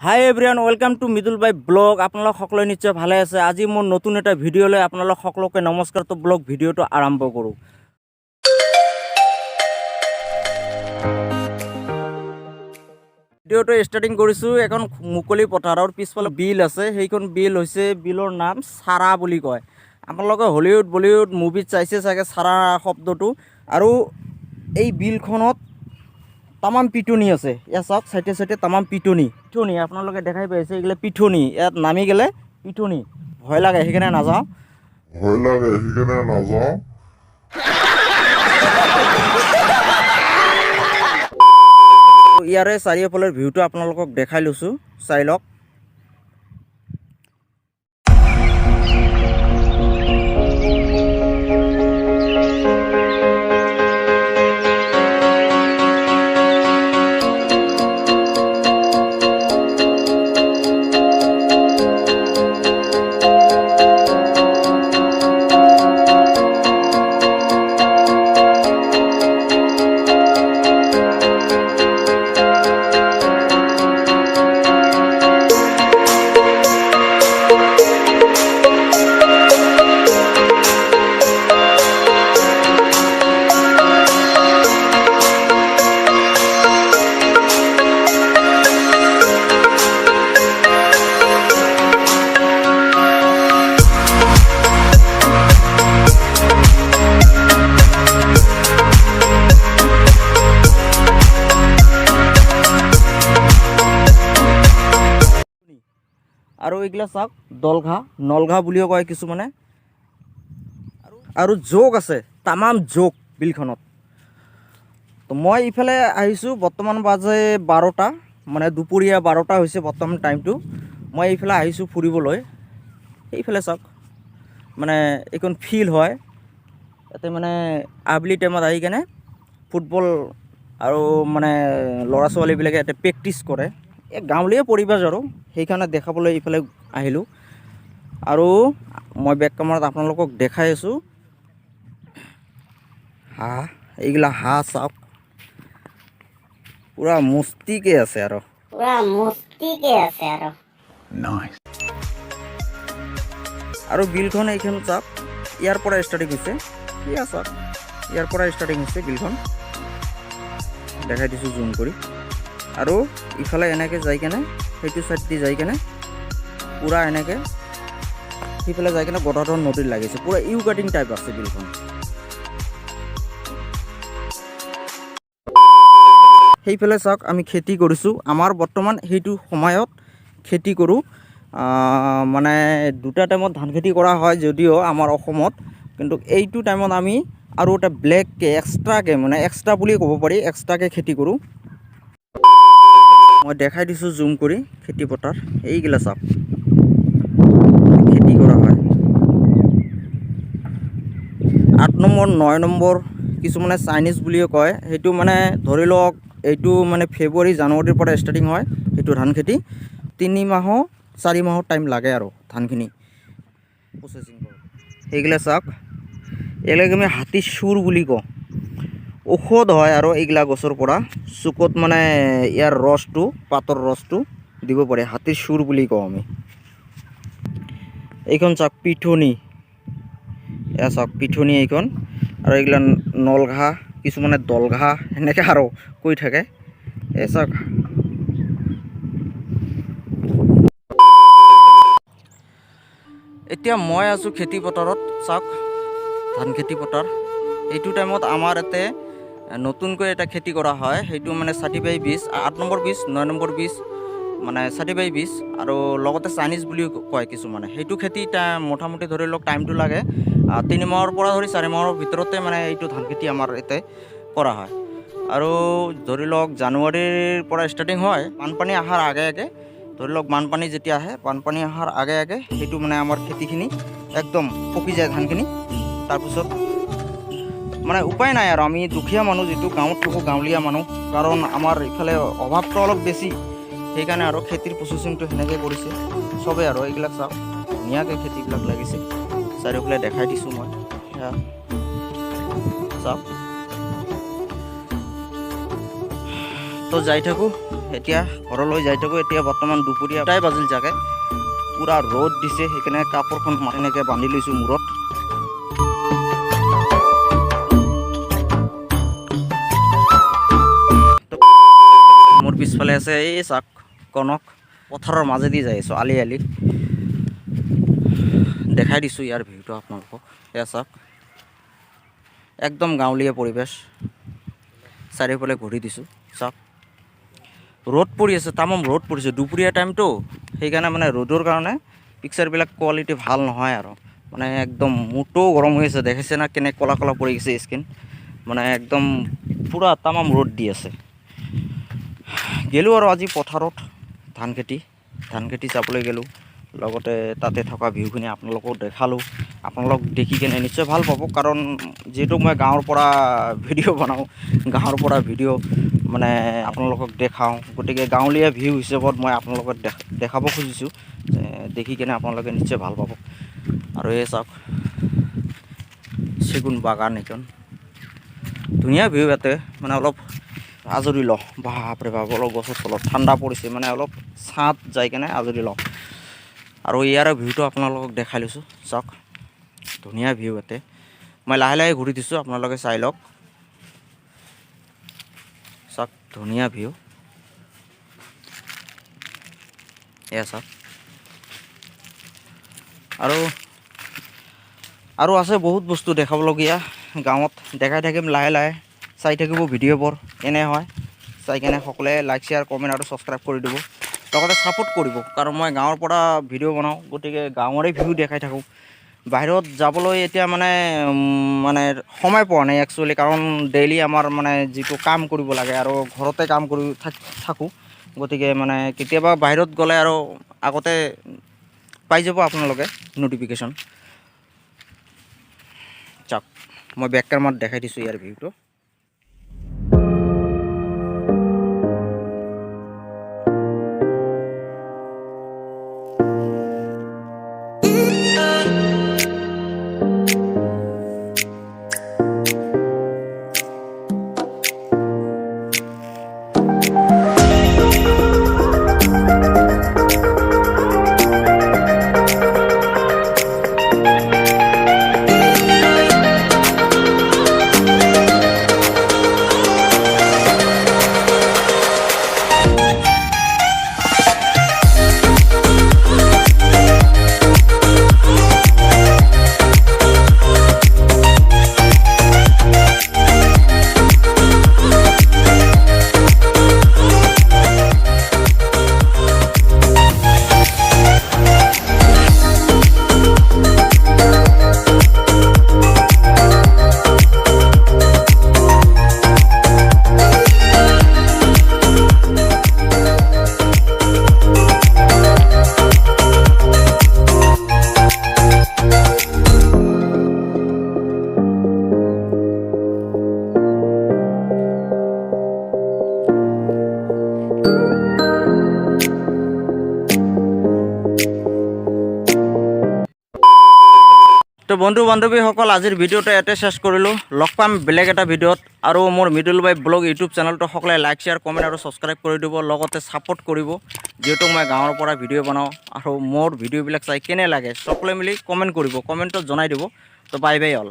High everyone, welcome to Midul by blog. আপোনালোক সকলোৱে নিশ্চয় ভালে আছে। আজি মোৰ নতুন এটা ভিডিঅ' লৈ আপোনালোক সকলোকে নমস্কাৰটো ব্লগ ভিডিঅ'টো আৰম্ভ কৰোঁ। ভিডিঅ'টো ষ্টাৰ্টিং কৰিছোঁ এখন মুকলি পথাৰৰ পিছফালে বিল আছে। সেইখন বিল হৈছে, বিলৰ নাম চাৰা বুলি কয়। আপোনালোকে হলিউড বলিউড মুভিত চাইছে চাগে চাৰা শব্দটো। আৰু এই বিলখনত তামাম পিটনি আছে। ইয়াত চাওক, চাইডে চাইডে তামাম পিটনি আপোনালোকে দেখাই পাইছে। এইগিলা পিটনি, ইয়াত নামি গেলে পিটনি ভয় লাগে, সেইকাৰণে নাযাওঁ। ইয়াৰে চাৰিওফালৰ ভিউটো আপোনালোকক দেখাই লৈছোঁ, চাই লওক। আৰু এইগিলা চাওক, দলঘা নলঘা বুলিও কয় কিছুমানে। আৰু জোক আছে, তামাম জোক বিলখনত। তো মই ইফালে আহিছোঁ, বৰ্তমান বাজে 12টা, মানে দুপৰীয়া 12টা হৈছে বৰ্তমান টাইমটো। মই এইফালে আহিছোঁ ফুৰিবলৈ। এইফালে চাওক, মানে এইখন ফিল্ড হয়। ইয়াতে মানে আবেলি টাইমত আহি কেনে ফুটবল আৰু মানে ল'ৰা ছোৱালীবিলাকে ইয়াতে প্ৰেক্টিছ কৰে। এই গাঁৱলীয়া পৰিৱেশ আৰু সেইকাৰণে দেখাবলৈ এইফালে আহিলোঁ। আৰু মই বেক কেমেৰাত আপোনালোকক দেখাই আছোঁ হাঁহ। এইগিলা হাঁহ চাওক, পুৰা মস্তিকে আছে আৰু আৰু বিলখন এইখন চাওক, ইয়াৰ পৰা ষ্টাৰ্টিং হৈছে। এয়া চাওক, ইয়াৰ পৰা ষ্টাৰ্টিং হৈছে বিলখন, দেখাই দিছোঁ জুম কৰি। আৰু ইফালে এনেকৈ যাই কেনে সেইটো চাইড দি যাই কেনে পূৰা এনেকৈ সিফালে যাই কেনে গদাধৰ নদীত লাগিছে। পূৰা ইউ কাটিং টাইপ আছে বিলখন। সেইফালে চাওক, আমি খেতি কৰিছোঁ। আমাৰ বৰ্তমান সেইটো সময়ত খেতি কৰোঁ। মানে দুটা টাইমত ধান খেতি কৰা হয় যদিও আমাৰ অসমত, কিন্তু এইটো টাইমত আমি আৰু এটা ব্লেককৈ এক্সট্ৰাকৈ, মানে এক্সট্ৰা বুলিয়ে ক'ব পাৰি, এক্সট্ৰাকৈ খেতি কৰোঁ। মই দেখাই দিছোঁ জুম কৰি খেতি পথাৰ। এইগিলা চাওক, খেতি কৰা হয় 8 নম্বৰ 9 নম্বৰ, কিছুমানে চাইনিজ বুলিও কয়। সেইটো মানে ধৰি লওক, এইটো মানে ফেব্ৰুৱাৰী জানুৱাৰীৰ পৰা ষ্টাৰ্টিং হয় সেইটো ধান খেতি। 3 মাহ 4 মাহৰ টাইম লাগে আৰু ধানখিনি প্ৰচেছিং কৰোঁ। সেইগিলা চাওক, এইগিলাক আমি হাতীৰ চুৰ বুলি কওঁ। ঔষধ হয় আৰু এইগিলা গছৰ পৰা চুকত মানে ইয়াৰ ৰসটো, পাতৰ ৰসটো দিব পাৰে। হাতীৰ চুৰ বুলি কওঁ আমি। এইখন চাওক পিঠনি, এয়া চাওক পিঠনি এইখন। আৰু এইগিলা নলঘাঁহ, কিছুমানে দলঘাঁহ সেনেকৈ আৰু কৈ থাকে। এই চাওক, এতিয়া মই আছোঁ খেতি পথাৰত। চাওক, ধান খেতি পথাৰ। এইটো টাইমত আমাৰ ইয়াতে নতুনকৈ এটা খেতি কৰা হয়, সেইটো মানে 35-20, 8 নম্বৰ বীজ 9 নম্বৰ বীজ, মানে 35-20। আৰু লগতে চাইনিজ বুলিও কয় কিছুমানে। সেইটো খেতি মোটামুটি ধৰি লওক টাইমটো লাগে 3 মাহৰ পৰা ধৰি 4 মাহৰ ভিতৰতে, মানে এইটো ধান খেতি আমাৰ ইয়াতে কৰা হয়। আৰু ধৰি লওক জানুৱাৰীৰ পৰা ষ্টাৰ্টিং হয়, বানপানী অহাৰ আগে আগে। ধৰি লওক বানপানী যেতিয়া আহে, বানপানী অহাৰ আগে আগে সেইটো মানে আমাৰ খেতিখিনি একদম পকি যায় ধানখিনি। তাৰপিছত মানে উপায় নাই আৰু, আমি দুখীয়া মানুহ, যিটো গাঁৱত থাকোঁ, গাঁৱলীয়া মানুহ, কাৰণ আমাৰ ইফালে অভাৱটো অলপ বেছি। সেইকাৰণে আৰু খেতিৰ প্ৰচেছিংটো সেনেকৈ কৰিছে চবেই। আৰু এইবিলাক চাওক, ধুনীয়াকৈ খেতিবিলাক লাগিছে। চাৰিওফালে দেখাই দিছোঁ মই, সেয়া চাওক। তো যাই থাকোঁ এতিয়া ঘৰলৈ যাই থাকোঁ। এতিয়া বৰ্তমান দুপৰীয়া প্ৰায় বাজিল চাগে, পূৰা ৰ'দ দিছে, সেইকাৰণে কাপোৰখন এনেকৈ বান্ধি লৈছোঁ মূৰত। মোৰ পিছফালে আছে এই চাক কনক, পথাৰৰ মাজেদি যাই আছোঁ, আলি আলি দেখাই দিছোঁ ইয়াৰ ভিউটো আপোনালোকক। এয়া চাওক, একদম গাঁৱলীয়া পৰিৱেশ, চাৰিওফালে ঘূৰি দিছোঁ। চাওক ৰ'দ পৰি আছে, তামাম ৰ'দ পৰিছে, দুপৰীয়া টাইমটো, সেইকাৰণে মানে ৰ'দৰ কাৰণে পিকচাৰবিলাক কোৱালিটি ভাল নহয় আৰু মানে একদম মূৰটোও গৰম হৈ আছে, দেখিছে না কেনে ক'লা ক'লা পৰি গৈছে স্কিন, মানে একদম পূৰা তামাম ৰ'দ দি আছে। গ'লোঁ আৰু আজি পথাৰত ধান খেতি চাবলৈ গ'লোঁ, লগতে তাতে থকা ভিউখিনি আপোনালোকক দেখালোঁ। আপোনালোক দেখি কেনে নিশ্চয় ভাল পাব, কাৰণ যিহেতু মই গাঁৱৰ পৰা ভিডিঅ' বনাওঁ, গাঁৱৰ পৰা ভিডিঅ' মানে আপোনালোকক দেখাওঁ, গতিকে গাঁৱলীয়া ভিউ হিচাপত মই আপোনালোকক দেখাব খুজিছোঁ, দেখি কেনে আপোনালোকে নিশ্চয় ভাল পাব। আৰু এই চাওক চেগুন বাগান, এইখন ধুনীয়া ভিউ। ইয়াতে মানে অলপ আজৰি লওঁ, বাপৰে বাপ, অলপ গছৰ তলত ঠাণ্ডা পৰিছে, মানে অলপ ছাঁত যাই কেনে আজৰি লওঁ। আৰু ইয়াৰ ভিউটো আপোনালোকক দেখাই লৈছোঁ। চাওক ধুনীয়া ভিউ ইয়াতে, মই লাহে লাহে ঘূৰি দিছোঁ, আপোনালোকে চাই লওক। চাওক ধুনীয়া ভিউ, এয়া চাওক। আৰু আছে বহুত বস্তু দেখাবলগীয়া গাঁৱত, দেখাই থাকিম লাহে লাহে, চাই থাকিব ভিডিঅ'বোৰ, এনে হয়। চাই কেনে সকলোৱে লাইক, শ্বেয়াৰ, কমেণ্ট আৰু ছাবস্ক্ৰাইব কৰি দিব, লগতে ছাপোৰ্ট কৰিব, কাৰণ মই গাঁৱৰ পৰা ভিডিঅ' বনাওঁ, গতিকে গাঁৱৰে ভিউ দেখাই থাকোঁ। বাহিৰত যাবলৈ এতিয়া মানে সময় পোৱা নাই একচুৱেলি, কাৰণ ডেইলি আমাৰ মানে যিটো কাম কৰিব লাগে আৰু ঘৰতে কাম কৰি থাকোঁ, গতিকে মানে কেতিয়াবা বাহিৰত গ'লে আৰু আগতে পাই যাব আপোনালোকে ন'টিফিকেশ্যন। চাওক মই বেক কেমেৰাত দেখাই দিছোঁ ইয়াৰ ভিউটো। তো বন্ধু বান্ধৱীসকল, আজিৰ ভিডিঅ'টো ইয়াতে শেষ কৰিলোঁ। লগ পাম বেলেগ এটা ভিডিঅ'ত। আৰু মোৰ মিডল বাই ব্লগ ইউটিউব চেনেলটো সকলোৱে লাইক, শ্বেয়াৰ, কমেণ্ট আৰু ছাবস্ক্ৰাইব কৰি দিব, লগতে ছাপোৰ্ট কৰিব, যিহেতু মই গাঁৱৰ পৰা ভিডিঅ' বনাওঁ। আৰু মোৰ ভিডিঅ'বিলাক চাই কেনে লাগে সকলোৱে মিলি কমেণ্ট কৰিব, কমেণ্টত জনাই দিব। তো বাই বাই অল।